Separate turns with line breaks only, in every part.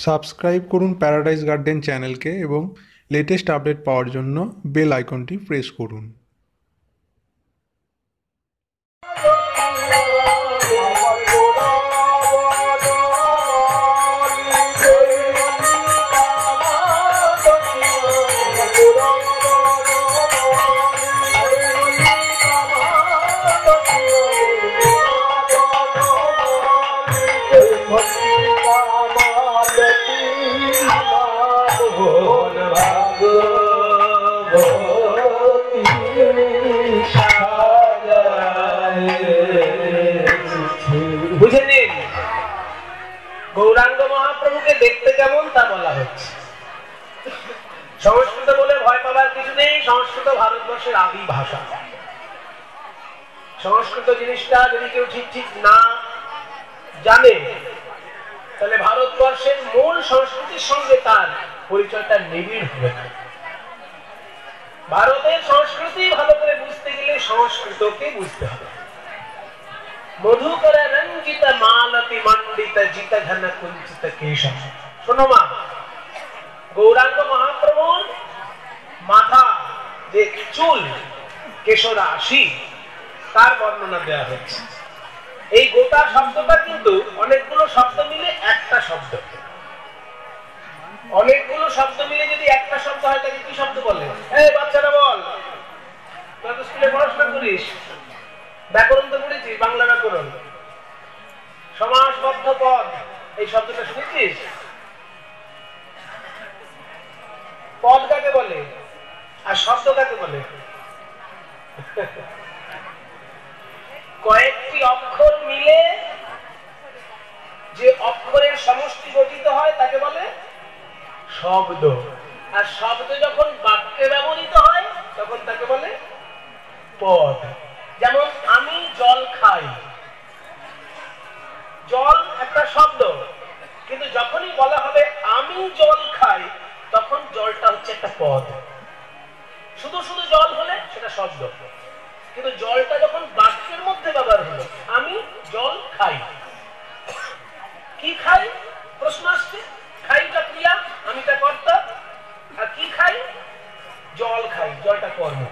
Subscribe করুন paradise garden চ্যানেলকে এবং লেটেস্ট আপডেট পাওয়ার জন্য বেল আইকনটি প্রেস করুন।
বুঝে নিন, গৌরাঙ্গ মহাপ্রভুকে দেখতে কেমন তা বলা হচ্ছে। সংস্কৃত বলে ভয় পাবার কিছু নেই। সংস্কৃত ভারতবর্ষের আদি ভাষা। সংস্কৃত জিনিসটা যদি কেউ ঠিক ঠিক না জানে, তাহলে ভারতবর্ষের মূল সংস্কৃতির সঙ্গে তার পরিচয়টা নিবিড় হবে না। ভারতের সংস্কৃতি ভালো করে বুঝতে গেলে সংস্কৃতকে বুঝতে হবে। মধুকর রঞ্জিত মালতি মণ্ডিত জিত ঘন কুঞ্চিত কেশম। শোনো মা, গৌরাঙ্গ মহাপ্রভুর মাথা যে চুল কেশরাশি, তার বর্ণনা দেওয়া হচ্ছে। এই গোটা শব্দটা কিন্তু অনেকগুলো শব্দ মিলে একটা শব্দ। অনেকগুলো শব্দ মিলে যদি একটা শব্দ হয় তাকে কি শব্দ বলে? এই বাচ্চারা বল, তোরা তো স্কুলে পড়াশোনা করিস, ব্যাকরণ তো পড়েছিস, বাংলা ব্যাকরণ। সমাসবদ্ধ পদ, এই শব্দটা শুনেছিস? পদ কাকে বলে আর শব্দ কাকে বলে? কয়েকটি অক্ষর মিলে যে অক্ষরের সমষ্টি গঠিত হয় তাকে বলে শব্দ। আর শব্দ যখন বাক্যে ব্যবহৃত হয় তখন তাকে বলে পদ। যেমন আমি জল খাই, জল একটা শব্দ, কিন্তু যখনই বলা হবে আমি জল খাই তখন জলটা হচ্ছে একটা পদ। শুধু শুধু জল হলে সেটা শব্দ, কিন্তু জলটা যখন বাক্যের মধ্যে ব্যবহার হলো, আমি জল খাই। কি খাই প্রশ্ন আসছে? খাইটা ক্রিয়া, আমিটা কর্তা, আর কি খাই? জল খাই, জলটা কর্ম।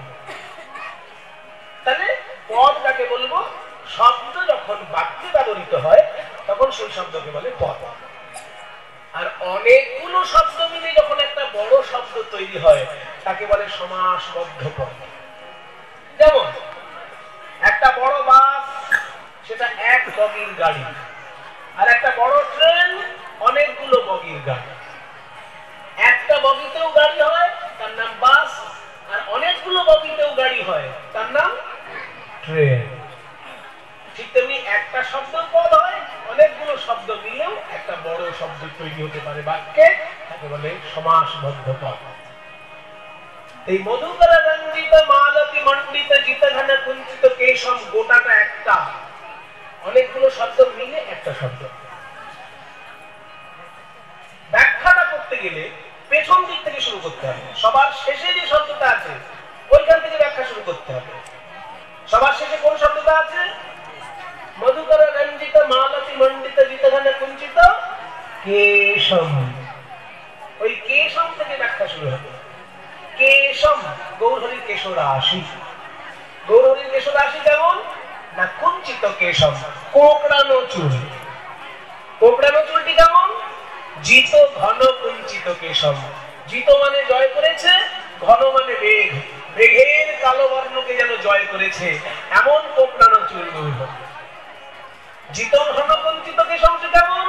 তাহলে পদ কাকে বলবো? শব্দ যখন বাক্যে ব্যবহৃত হয় তখন সেই শব্দকে বলে পদ। আর অনেকগুলো শব্দ মিলে যখন একটা বড় শব্দ তৈরি হয় তাকে বলে সমাসবদ্ধ পদ। যেমন একটা বড় বাস, সেটা এক বগির গাড়ি, আর একটা বড় ট্রেন অনেকগুলো বগির গাড়ি। একটা বগিতেও গাড়ি হয় তার নাম বাস, আর অনেকগুলো বগিতেও গাড়ি হয় তার নাম ট্রেন। ঠিক তেমনি একটা শব্দ পদ হয়, অনেকগুলো শব্দ মিলেও একটা বড় শব্দ তৈরি হতে পারে বাক্যে, তাকে বলে সমাসবদ্ধ পদ। এই মধুকর রঞ্জিত মালতি মণ্ডিত জিত ঘন কুঞ্চিত কেশম, গোটাটা একটা, অনেকগুলো শব্দ মিলে একটা শব্দ। ব্যাখ্যাটা করতে গেলে পেছন দিক থেকে শুরু করতে হবে। সবার শেষে যে শব্দটা আছে ওইখান থেকে ব্যাখ্যা শুরু করতে হবে। সবার শেষে কোন শব্দটা আছে? মধুকর রঞ্জিত মালতি মণ্ডিত জিত ঘন কুঞ্চিত কেশম। ওই কেশম থেকে ব্যাখ্যা শুরু হবে। কেশম, গৌরহরির কেশরাশি। গৌরহরির কেশরাশি কেমন না? কুঞ্চিত কেশম, কোঁকড়ানো চুল। কোঁকড়ানো চুলটি কেমন? জিত ঘন কুঞ্চিত কেশম। জিত মানে জয় করেছে, ঘন মানে মেঘ, মেঘের কালো বর্ণকে যেন জয় করেছে, এমন কোঁকড়ানো চুল গৌর। জিত ঘন কুঞ্চিত কেশম কেমন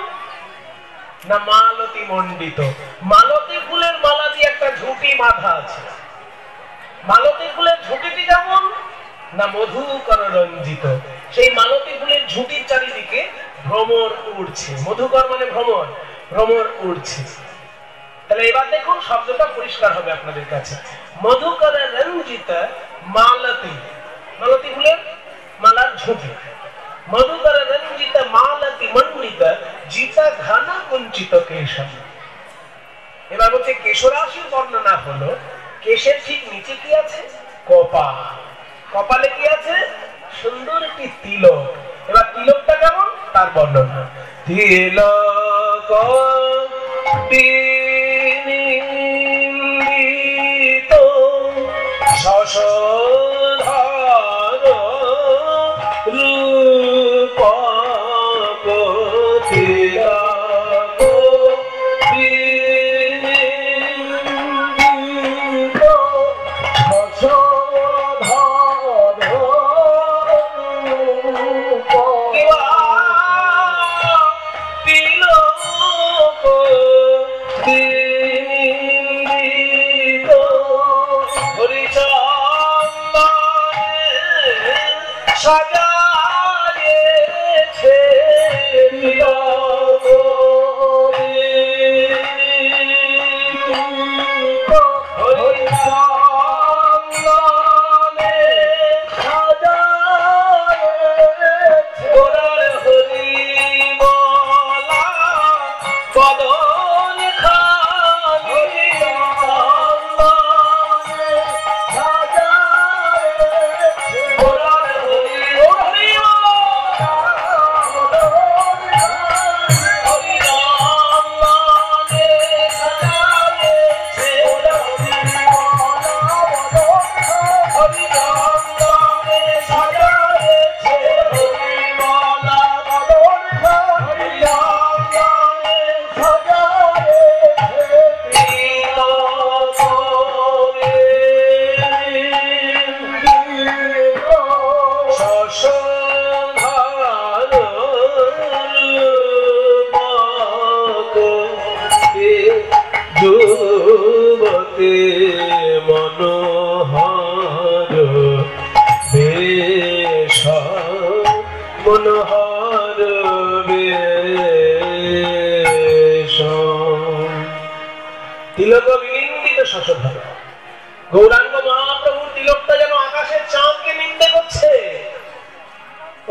না? মালতি মণ্ডিত। মালতী ফুলের মালা দিয়ে একটা ঝুঁটি বাঁধা আছে। মালতী ফুলের ঝুঁটিটি কেমন না? মধুকর রঞ্জিত। সেই মালতী ফুলের ঝুঁটির চারিদিকে ভ্রমর উড়ছে। মধুকর মানে ভ্রমর, ভ্রমর উড়ছে। তাহলে এবার দেখুন শব্দটা পরিষ্কার হবে আপনাদের কাছে। মধুকর রঞ্জিত মালতী, মালতী ফুলের মালার ঝুঁটি। মধুকর রঞ্জিত মালতি মণ্ডিত জিত ঘন কুঞ্চিত কেশম। এবার বলছে কেশরাশির বর্ণনা হলো, কেশের ঠিক নিচে কি আছে? কপাল। কপালে কি আছে? সুন্দর একটি তিলক। এবার তিলকটা কেমন তার বর্ণনা। তিলক বিনিন্দিত শশধর রূপক তিলক বিনিন্দিত শশধর রূপক বিনিন্দিত হরিচন্দনে সাজায়েছে তিলক হরিচন্দনে সাজায়েছে গোরার হরিমলা বদন খানি চন্দনে সাজায়েছে গোরার হরিমলা বদন খানি চন্দনে সাজায়েছে হরিচন্দনে সাজায়েছে হরিমলা বদন খানি চন্দনে যুবতী মনোহর বেশ মনোহর বেশ তিলক বিনিন্দিত শশধর গৌরাঙ্গ মহাপ্রভুর তিলকটা যেন আকাশের চাঁদকে নিন্দে করছে।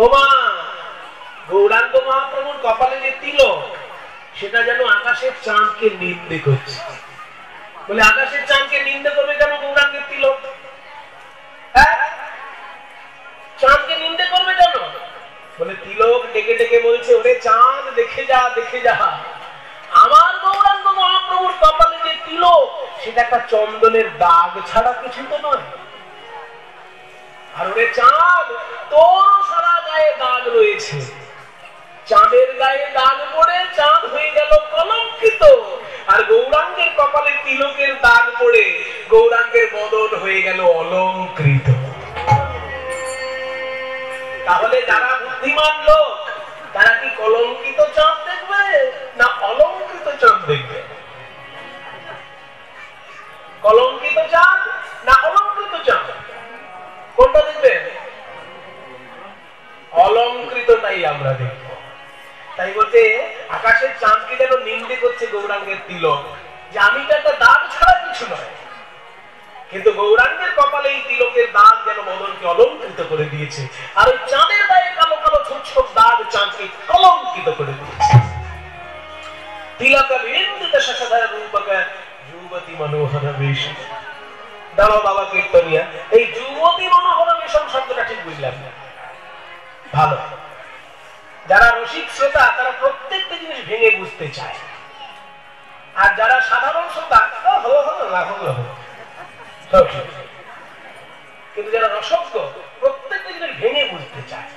ও মা, গৌরাঙ্গ মহাপ্রভুর কপালে যে তিলক সেটা যেন আকাশের চাঁদকে নিন্দে করছে। বলে আকাশের চাঁদকে নিন্দে করবে কেন গৌরাঙ্গের তিলক? হ্যাঁ, চাঁদকে নিন্দে করবে কেন? বলে তিলক ডেকে ডেকে বলছে, ওরে চাঁদ দেখে যা, দেখে যা, আমার গৌরাঙ্গ মহাপ্রভুর কপালে যে তিলক সেটা একটা চন্দনের দাগ ছাড়া কিছু তো নয়। আর ওরে চাঁদ, তোর সারা গায়ে দাগ রয়েছে। চাঁদের গায়ে দাগ পড়ে চাঁদ হয়ে গেল কলঙ্কিত, আর গৌরাঙ্গের কপালে তিলকের দাগ পড়ে গৌরাঙ্গের বদন হয়ে গেল অলঙ্কৃত। তাহলে যারা বুদ্ধিমান লোক তারা কি কলঙ্কিত চাঁদ দেখবে না অলঙ্কৃত চাঁদ দেখবে? কলঙ্কিত চাঁদ না অলঙ্কৃত চাঁদ, কোনটা দেখবেন? অলঙ্কৃতটাই আমরা দেখব। তাই বলতে আকাশের চাঁদকে যেন নিন্দে করছে গৌরাঙ্গের তিলক, যে আমি তো একটা দাগ ছাড়া কিছু নয়, কিন্তু গৌরাঙ্গের কপালে এই তিলকের দাগ যেন মদনকে অলঙ্কৃত করে দিয়েছে, আর ওই চাঁদের গায়ে কালো কালো ছোট ছোট দাগ চাঁদকে কলঙ্কিত করে দিয়েছে। তিলক বিনিন্দিত শশধর রূপক যুবতী মনোহর বেশ। দাঁড়াও বাবা কীর্তনিয়া, এই যুবতী মনোহর বেশম শব্দটা ঠিক বুঝলাম না। ভালো, যারা রসিক শ্রোতা তারা প্রত্যেকটা জিনিস ভেঙে বুঝতে চায়, আর যারা সাধারণ শ্রোতা হলো হলো না হলো হলো, কিন্তু যারা রসজ্ঞ প্রত্যেকটা জিনিস ভেঙে বুঝতে চায়।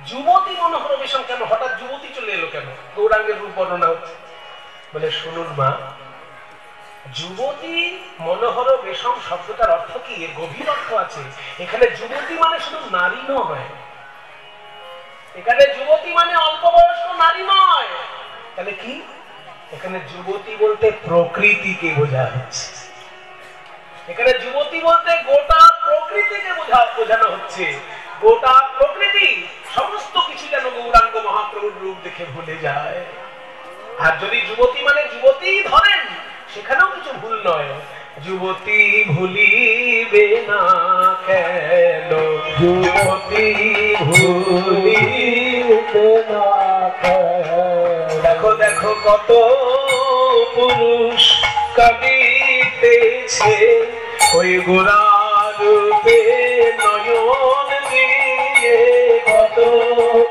যুবতী মনোহর বেশম কেন, হঠাৎ যুবতী চলে এলো কেন? গৌরাঙ্গের রূপ বর্ণনা হচ্ছে। বলে শুনুন মা, যুবতী মনোহর বেশম শব্দটার অর্থ কি? এর গভীর অর্থ আছে। এখানে যুবতী মানে শুধু নারী নয়, এখানে যুবতী মানে অল্প বয়স্ক নারী নয়। তাহলে কি? এখানে যুবতী বলতে প্রকৃতিকে বোঝা হচ্ছে। এখানে যুবতী বলতে গোটা প্রকৃতিকে বোঝানো হচ্ছে। গোটা প্রকৃতি সমস্ত কিছু যেন গৌরাঙ্গ মহাপ্রভুর রূপ দেখে ভুলে যায়। আর যদি যুবতী মানে যুবতী ধরেন, সেখানেও কিছু ভুল নয়। যুবতী ভুলিবে না কেন, যুবতী ভুলিবে না কেন। দেখো দেখো কত পুরুষ কাঁদিতেছে ওই গোরা রূপে নয়ন দিয়ে। কত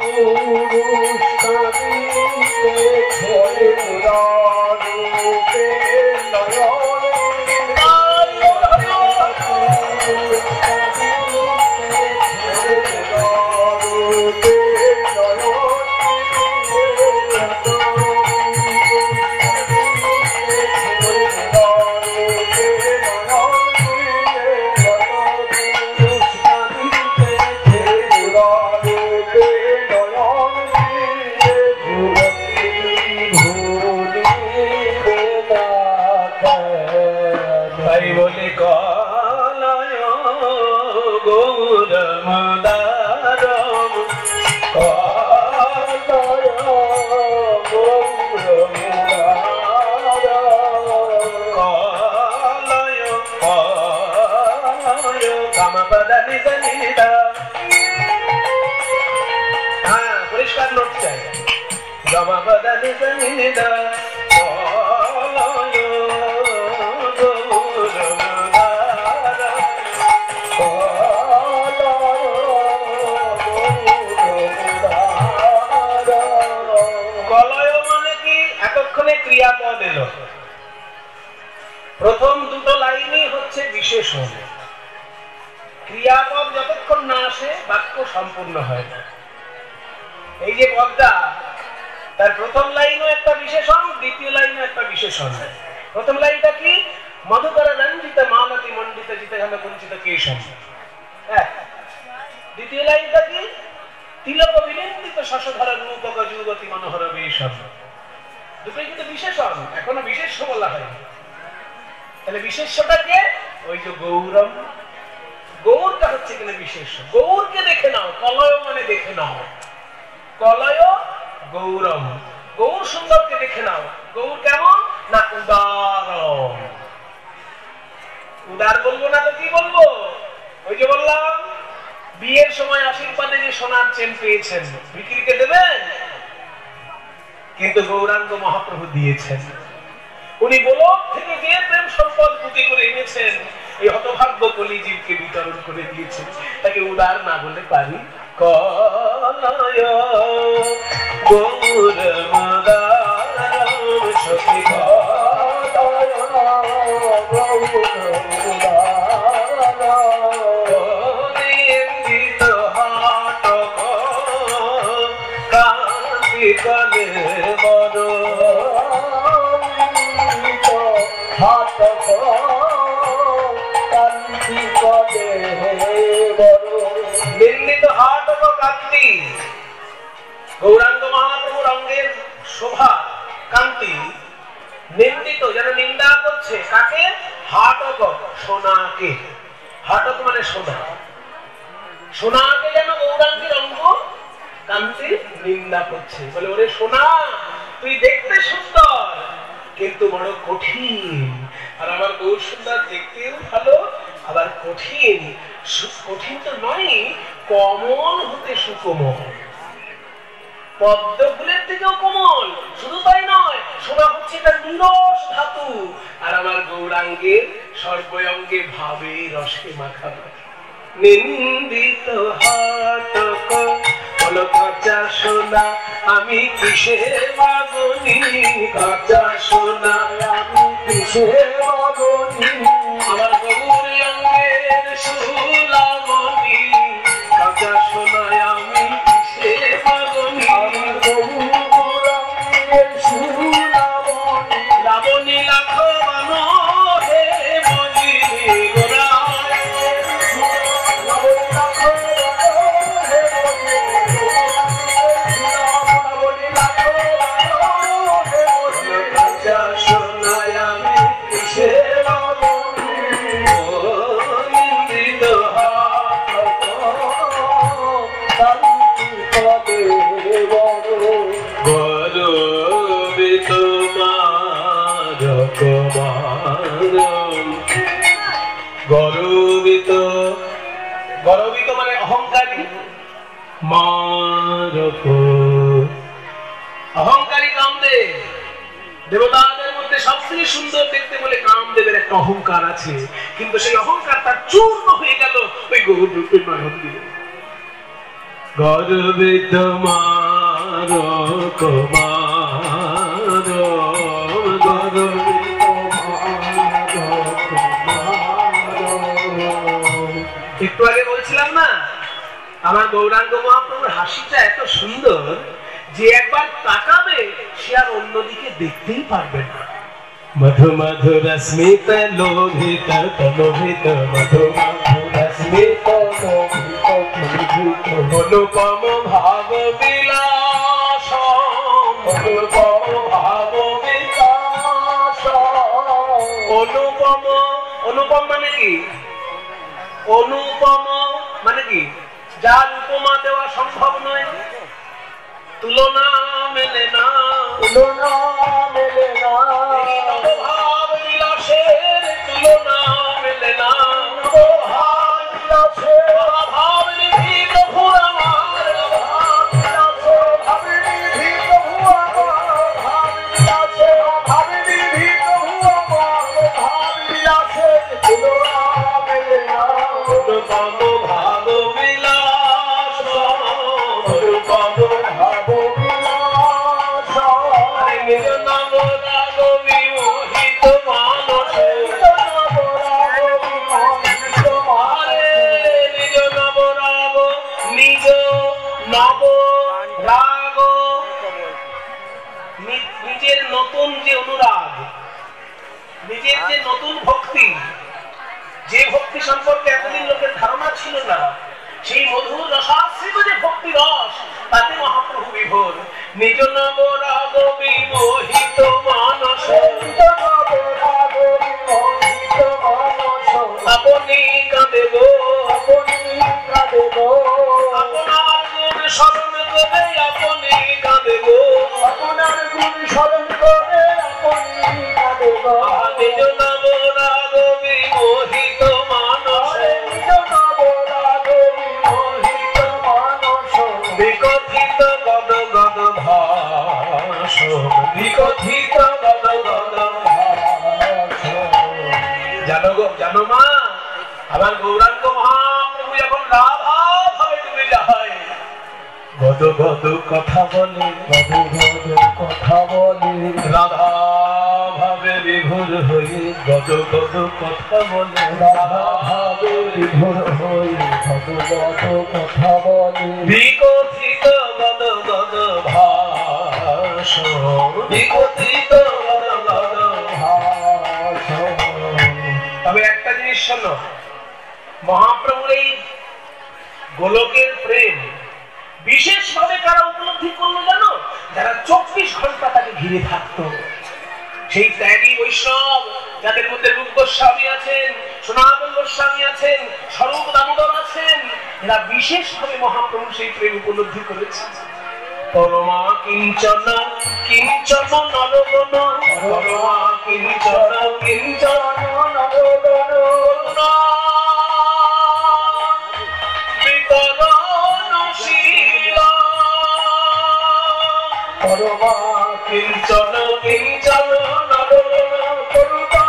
পুরুষ কাঁদিতেছে গোরা পাদা নিদা নিদা। হ্যাঁ, পরিষ্কার নোট চাই। গমা পাদা নিদা নিদা। ক্রিয়াপদ এলো, প্রথম দুটো লাইনই হচ্ছে বিশেষণ। ক্রিয়াপদ যতক্ষণ না আসে বাক্য সম্পূর্ণ হয় না। এই যে পদটা, তার প্রথম লাইনও একটা বিশেষণ, দ্বিতীয় লাইনও একটা বিশেষণ। প্রথম লাইনটা কি? মধুকর রঞ্জিত মালতি মণ্ডিত জিতঘন কুঞ্চিত কেশম। দ্বিতীয় লাইনটা কি? তিলক বিনিন্দিত শশধর রূপক যুবতী মনোহর বেশম। দুটোই কিন্তু বিশেষণ, এখনো বিশেষ্য বলা হয়। তাহলে বিশেষ্যটাকে ওই যে গৌরম, গৌরটা হচ্ছে কিনা বিশেষ্য। গৌরকে দেখে নাও, কলয় মানে দেখে নাও, কলয় গৌরম। গৌর সুন্দরকে দেখে নাও। গৌর কেমন? না উদারম। উদার বলবো না তো কি বলবো? ওই যে বললাম বিয়ের সময় আশীর্বাদে যে সোনার চেন পেয়েছেন, বিক্রিকে দেবেন, কিন্তু গৌরাঙ্গ মহাপ্রভু দিয়েছেন। উনি গোলক থেকে যে প্রেম সম্পদ বুকে করে এনেছেন, এই হতভাগ্য কলিজীবকে বিতরণ করে দিয়েছেন। তাকে উদার না বলে পারি? কলয় গৌর মদার সখী কলয় গৌর নিন্দিত হাটক কান্তি কলে বড় হাটক কান্তি কলে বড়। নিন্দিত হাটক কান্তি, গৌরাঙ্গ মহাপ্রভুর অঙ্গের শোভা কান্তি নিন্দিত, যেন নিন্দা করছে। কাকে? হাটক, সোনাকে। হাটক মানে সোনা, সোনাকে যেন গৌরাঙ্গের অঙ্গ কান্তি নিন্দা করছে। বলে ওরে সোনা, তুই দেখতে সুন্দর কিন্তু বড় কঠিন। আর আমার গৌর সুন্দর দেখতেও ভালো, আবার কঠিন। কঠিন তো নয়, কমল হতে সুকোমল, পদ্ম ফুলের থেকেও কোমল। শুধু তাই নয়, সোনা হচ্ছে একটা নিরস ধাতু। আর আমার গৌরাঙ্গের সর্বঙ্গে ভাবে রসে মাখাবে। নিন্দিত হাটক বলো কাঁচা সোনা আমি কিসে মাগনি, কাঁচা সোনা আমি কিসে মাগনি, আমার গৌর অঙ্গের সুলামনি, কাঁচা সোনা আমি কিসে মাগনি, আমার গৌর অঙ্গের সুলামনি, লাবণী লাখো মানো হে মনি গোরা। গর্বিত, গর্বিত মানে অহংকারী। মারক, অহংকারী কামদেব। দেবতাদের মধ্যে সবথেকে সুন্দর দেখতে বলে কামদেবের একটা অহংকার আছে, কিন্তু সেই অহংকার তার চূর্ণ হয়ে গেল ওই গৌর রূপের নয়ন দিয়ে। গর্বিত মারক মারক, গর্বিত একটু আগে বলছিলাম না, আমার গৌরাঙ্গ মহাপ্রভুর হাসিটা এত সুন্দর যে একবার তাকাবে সে আর অন্যদিকে দেখতেই পারবে না। মধু মধুর স্মিত লোভিত লোভিত, মধু মধুর স্মিত লোভিত, অনুপম ভাব বিলাস, অনুপম ভাব বিলাস। অনুপম, অনুপম মানে কি? অনুপম মানে কি? যার উপমা দেওয়া সম্ভব নয়, তুলনা মেলে না, তুলনা মেলে না, ভাব বিলাসের তুলনা মেলে না, ভাব বিলাসের নবরাগ বিমোহিত মানস নিজ নবরাগ নিজ নবরাগ নিজের নতুন যে অনুরাগ, নিজের যে নতুন ভক্তি, যে ভক্তি সম্পর্কে এতদিন লোকের ধারণা ছিল না, সেই মধুর রসাশ্রিত যে ভক্তি রস, তাতে মহাপ্রভু বিভোর। নিজ নবরাগ বিমোহিত মানস আপনি কাঁদে গো, আপনার গুণ স্মরণ করে আপনি কাঁদে গো,
আপনার গুণ স্মরণ করে আপনি কাঁদে গো।
নিজ নবরাগ বিমোহিত মানস বিকথিত গদ গদ ভাষ, বিকথিত গদ গদ ভাষ। জানো গো, জানো মা, আমার গৌরাঙ্গ মহাপ্রভু যখন রাধা ভাবে ডুবে যায়, গদ গদ কথা বলে,
গদ গদ কথা বলে,
রাধা ভাবে বিভোর হয়ে গদ গদ কথা বলে,
রাধা ভাবে বিভোর হয়ে গদ গদ কথা বলে।
বিকথিত গদ গদ ভাষ, বিকথিত গদ গদ ভাষ। তবে একটা জিনিস শোনো, মহাপ্রভুর এই গোলকের প্রেম বিশেষভাবে কারা উপলব্ধি করলো জানো? যারা 24 ঘন্টা তাকে ঘিরে থাকতো, সেই ত্যাগী বৈষ্ণব, যাদের মধ্যে রূপ গোস্বামী আছেন, সনাতন গোস্বামী আছেন, স্বরূপ দামোদর আছেন, এরা বিশেষভাবে মহাপ্রভুর সেই প্রেম উপলব্ধি করেছে। পরমা কিঞ্চন কিঞ্চন নরগণ, পরমা কিঞ্চন কিঞ্চন নরগণ, বিতরণশীল
পরমা
কিঞ্চন কিঞ্চন নরগণ,
করুণা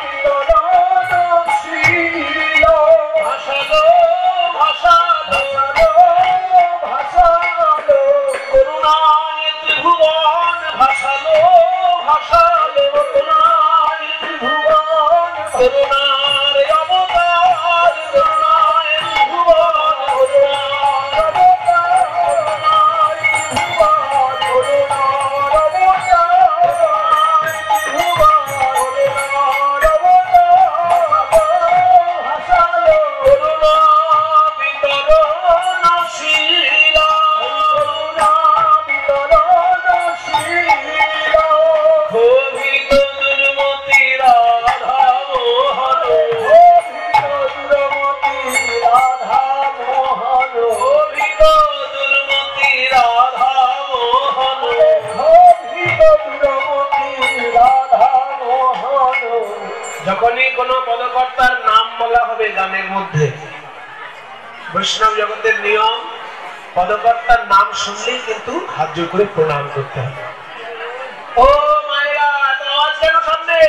বিতরণশীল
ভাসালো ভাসালো
ভাসালো
করুণায় ত্রিভুবন, ভাসালো ভাসালো করুণায়
ভুবন
করুণার অবতার, করুণায় ত্রিভুবন, করুণার করুণা বিতরণশীল ক্ষোভিত দুর্মতি রাধা মোহন, ক্ষোভিত দুর্মতি রাধা মোহন। যখনই কোন পদকর্তার নাম বলা হবে গানের মধ্যে, বৈষ্ণব জগতের নিয়ম, পদকর্তার নাম শুনলেই কিন্তু হাত জোড় করে প্রণাম করতে হবে। ও মায়েরা, তো আওয়াজ কেন সামনে?